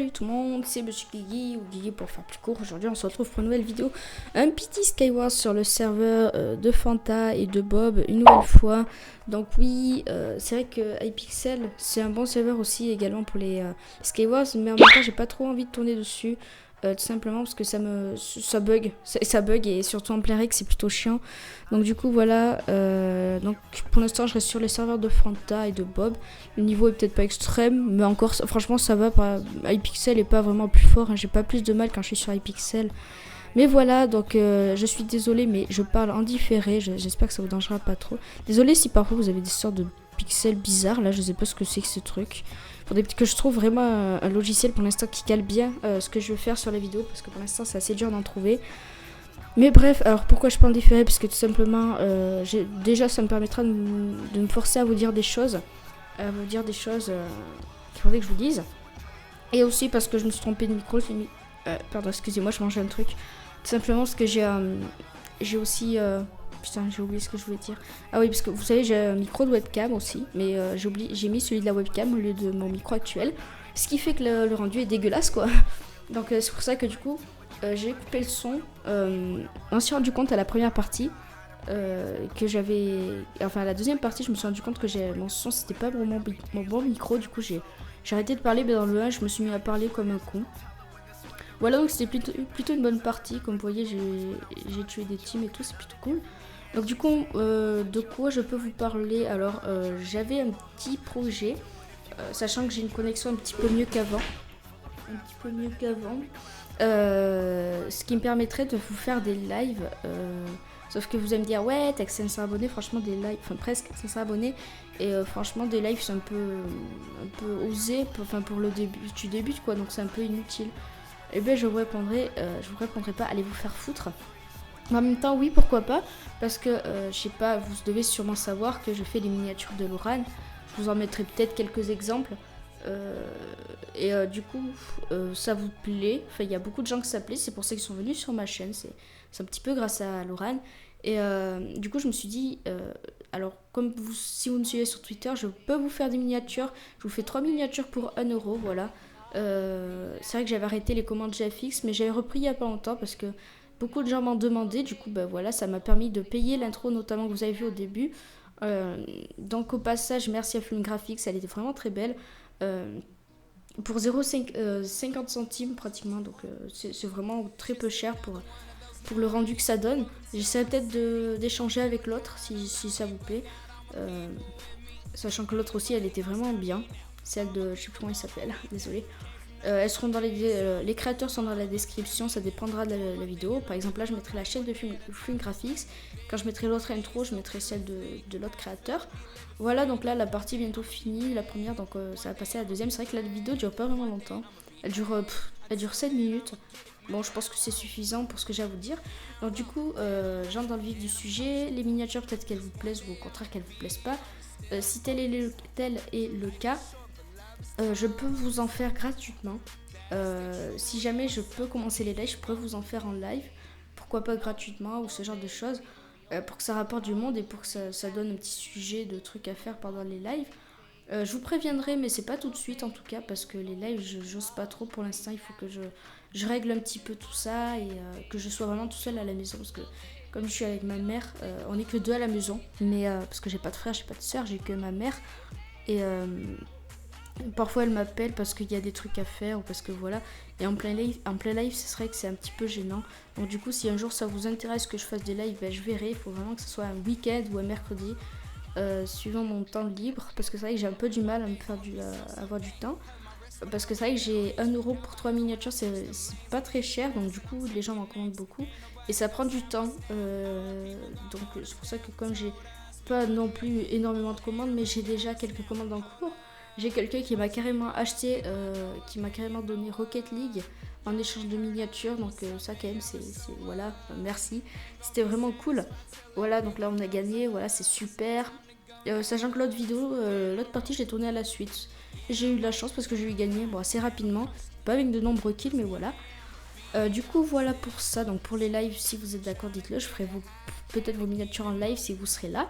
Salut tout le monde, c'est Monsieur Guigui, ou Guigui pour faire plus court. Aujourd'hui on se retrouve pour une nouvelle vidéo, un petit Skywars sur le serveur de Fanta et de Bob une nouvelle fois. Donc oui, c'est vrai que Hypixel c'est un bon serveur aussi également pour les Skywars, mais en même temps j'ai pas trop envie de tourner dessus. Tout simplement parce que ça bug, ça bug, et surtout en plein rec c'est plutôt chiant. Donc du coup voilà, donc pour l'instant je reste sur les serveurs de Fanta et de Bob. Le niveau est peut-être pas extrême, mais encore franchement ça va. Hypixel est pas vraiment plus fort, hein. J'ai pas plus de mal quand je suis sur Hypixel. Mais voilà, donc je suis désolée, mais je parle en différé, j'espère que ça vous dérangera pas trop. Désolée si parfois vous avez des sortes de pixels bizarres, là je sais pas ce que c'est que ce truc. Faudrait que je trouve vraiment un logiciel pour l'instant qui cale bien ce que je veux faire sur la vidéo, parce que pour l'instant c'est assez dur d'en trouver. Mais bref, alors pourquoi je parle différé? Parce que tout simplement, déjà ça me permettra de me forcer à vous dire des choses, qu'il faudrait que je vous dise. Et aussi parce que je me suis trompée de micro, pardon, excusez-moi, je mangeais un truc. Tout simplement parce que j'ai aussi... putain, j'ai oublié ce que je voulais dire. Ah oui, parce que vous savez, j'ai un micro de webcam aussi, mais j'ai mis celui de la webcam au lieu de mon micro actuel. Ce qui fait que le rendu est dégueulasse, quoi. Donc c'est pour ça que du coup, j'ai coupé le son. On s'est rendu compte à la première partie que j'avais... Enfin, à la deuxième partie, je me suis rendu compte que mon son, c'était pas vraiment mon bon micro. Du coup, j'ai arrêté de parler, mais dans le 1, je me suis mis à parler comme un con. Voilà, donc c'était plutôt une bonne partie. Comme vous voyez, j'ai tué des teams et tout, c'est plutôt cool. Donc du coup, de quoi je peux vous parler? Alors, j'avais un petit projet, sachant que j'ai une connexion un petit peu mieux qu'avant. Ce qui me permettrait de vous faire des lives. Sauf que vous allez me dire, ouais, t'as que 500 abonnés, franchement des lives, enfin presque 500 abonnés. Et franchement des lives c'est un peu osé, enfin pour le début, tu débutes quoi, donc c'est un peu inutile. Et bien je vous répondrai pas, allez vous faire foutre. En même temps, oui, pourquoi pas, parce que, je sais pas, vous devez sûrement savoir que je fais des miniatures de Loran. Je vous en mettrai peut-être quelques exemples. Du coup, ça vous plaît. Enfin, il y a beaucoup de gens que ça plaît, c'est pour ça qu'ils sont venus sur ma chaîne. C'est un petit peu grâce à Loran. Et du coup, je me suis dit, alors, si vous me suivez sur Twitter, je peux vous faire des miniatures. Je vous fais 3 miniatures pour 1€, voilà. C'est vrai que j'avais arrêté les commandes GFX, mais j'avais repris il y a pas longtemps parce que beaucoup de gens m'en demandaient. Du coup, bah voilà, ça m'a permis de payer l'intro, notamment que vous avez vu au début. Donc au passage, merci à Flume Graphics, elle était vraiment très belle. Pour 0,50 centimes pratiquement, donc c'est vraiment très peu cher pour le rendu que ça donne. J'essaierai peut-être d'échanger avec l'autre si ça vous plaît. Sachant que l'autre aussi, elle était vraiment bien. Celle de, je sais plus comment il s'appelle, désolé. Elles seront les créateurs sont dans la description, ça dépendra de la vidéo. Par exemple, là, je mettrai la chaîne de Flume Graphics. Quand je mettrai l'autre intro, je mettrai celle de l'autre créateur. Voilà, donc là, la partie est bientôt finie, la première, donc ça va passer à la deuxième. C'est vrai que la vidéo dure pas vraiment longtemps. Elle dure 7 minutes. Bon, je pense que c'est suffisant pour ce que j'ai à vous dire. Donc du coup, j'entre dans le vif du sujet. Les miniatures, peut-être qu'elles vous plaisent ou au contraire qu'elles vous plaisent pas. Si tel est le cas, je peux vous en faire gratuitement. Si jamais je peux commencer les lives, je pourrais vous en faire en live. Pourquoi pas gratuitement ou ce genre de choses. Pour que ça rapporte du monde et pour que ça donne un petit sujet de trucs à faire pendant les lives. Je vous préviendrai, mais c'est pas tout de suite en tout cas, parce que les lives, j'ose pas trop pour l'instant. Il faut que je règle un petit peu tout ça et que je sois vraiment tout seul à la maison. Parce que comme je suis avec ma mère, on est que deux à la maison. Mais parce que j'ai pas de frère, j'ai pas de soeur, j'ai que ma mère. Et parfois elle m'appelle parce qu'il y a des trucs à faire ou parce que voilà. Et en plein live, ce serait que c'est un petit peu gênant. Donc du coup, si un jour ça vous intéresse que je fasse des lives, ben, je verrai. Il faut vraiment que ce soit un week-end ou un mercredi, suivant mon temps libre. Parce que c'est vrai que j'ai un peu du mal à avoir du temps. Parce que c'est vrai que j'ai 1€ pour 3 miniatures, c'est pas très cher. Donc du coup, les gens m'en commandent beaucoup. Et ça prend du temps. Donc c'est pour ça que comme j'ai pas non plus énormément de commandes, mais j'ai déjà quelques commandes en cours. J'ai quelqu'un qui m'a carrément acheté, qui m'a carrément donné Rocket League en échange de miniatures. Donc ça quand même, voilà, merci. C'était vraiment cool. Voilà, donc là on a gagné, voilà, c'est super. Sachant que l'autre partie, je l'ai tournée à la suite. J'ai eu de la chance parce que j'ai eu gagné assez rapidement. Pas avec de nombreux kills, mais voilà. Du coup, voilà pour ça. Donc pour les lives, si vous êtes d'accord, dites-le. Je ferai peut-être vos miniatures en live si vous serez là.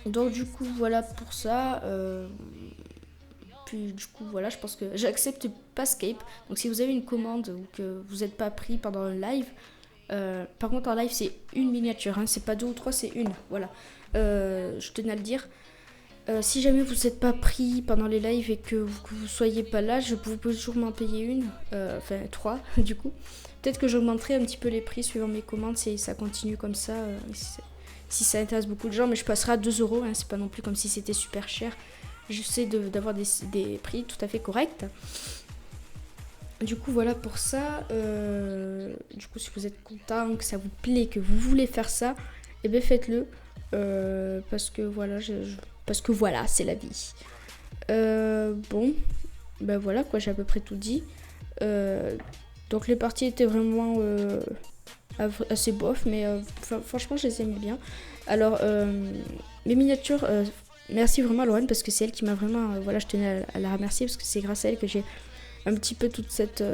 Donc du coup, voilà pour ça. Puis du coup, voilà, je pense que j'accepte pas Skype. Donc si vous avez une commande ou que vous n'êtes pas pris pendant un live, par contre en live c'est une miniature, hein, c'est pas 2 ou 3, c'est une. Voilà. Je tenais à le dire. Si jamais vous n'êtes pas pris pendant les lives et que vous soyez pas là, vous pouvez toujours m'en payer une, enfin 3 du coup. Peut-être que j'augmenterai un petit peu les prix suivant mes commandes si ça continue comme ça, si ça intéresse beaucoup de gens, mais je passerai à 2 €, hein, c'est pas non plus comme si c'était super cher. J'essaie d'avoir des prix tout à fait corrects. Du coup voilà pour ça. Du coup si vous êtes content, que ça vous plaît, que vous voulez faire ça, eh bien faites-le. Parce que voilà, parce que voilà, c'est la vie. Bon, ben voilà quoi, j'ai à peu près tout dit. Donc les parties étaient vraiment assez bof, mais franchement je les aime bien. Alors mes miniatures, merci vraiment à Lorraine parce que c'est elle qui m'a vraiment, voilà, je tenais à la remercier parce que c'est grâce à elle que j'ai un petit peu toute cette,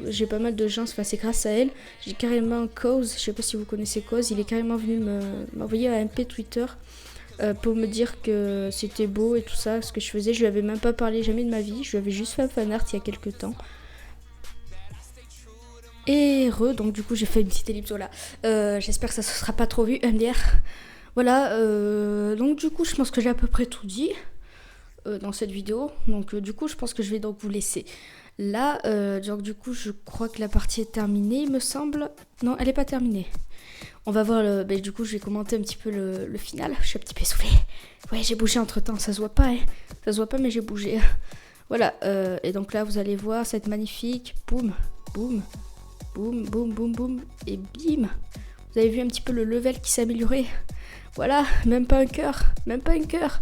j'ai pas mal de gens, enfin c'est grâce à elle. J'ai carrément Cause, je sais pas si vous connaissez Cause, il est carrément venu m'envoyer un MP Twitter pour me dire que c'était beau et tout ça, ce que je faisais. Je lui avais même pas parlé jamais de ma vie, je lui avais juste fait un fanart il y a quelques temps. Et donc du coup j'ai fait une petite ellipse, voilà. J'espère que ça se sera pas trop vu, MDR. Voilà, donc du coup je pense que j'ai à peu près tout dit dans cette vidéo. Donc du coup je pense que je vais donc vous laisser là. Donc du coup je crois que la partie est terminée, il me semble. Non, elle est pas terminée. On va voir du coup je vais commenter un petit peu le final. Je suis un petit peu essoufflée. Ouais, j'ai bougé entre temps, ça se voit pas, hein. Ça se voit pas mais j'ai bougé. Voilà, et donc là vous allez voir cette magnifique boum, boum, boum, boum, boum, boum, et bim. Vous avez vu un petit peu le level qui s'est amélioré. Voilà, même pas un cœur, même pas un cœur.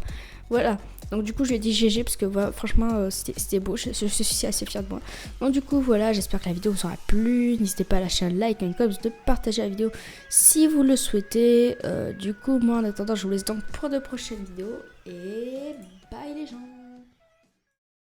Voilà, donc du coup je lui ai dit GG parce que voilà, franchement c'était beau, je suis assez fière de moi. Donc du coup voilà, j'espère que la vidéo vous aura plu. N'hésitez pas à lâcher un like, un comme, de partager la vidéo si vous le souhaitez. Du coup moi en attendant je vous laisse donc pour de prochaines vidéos et bye les gens.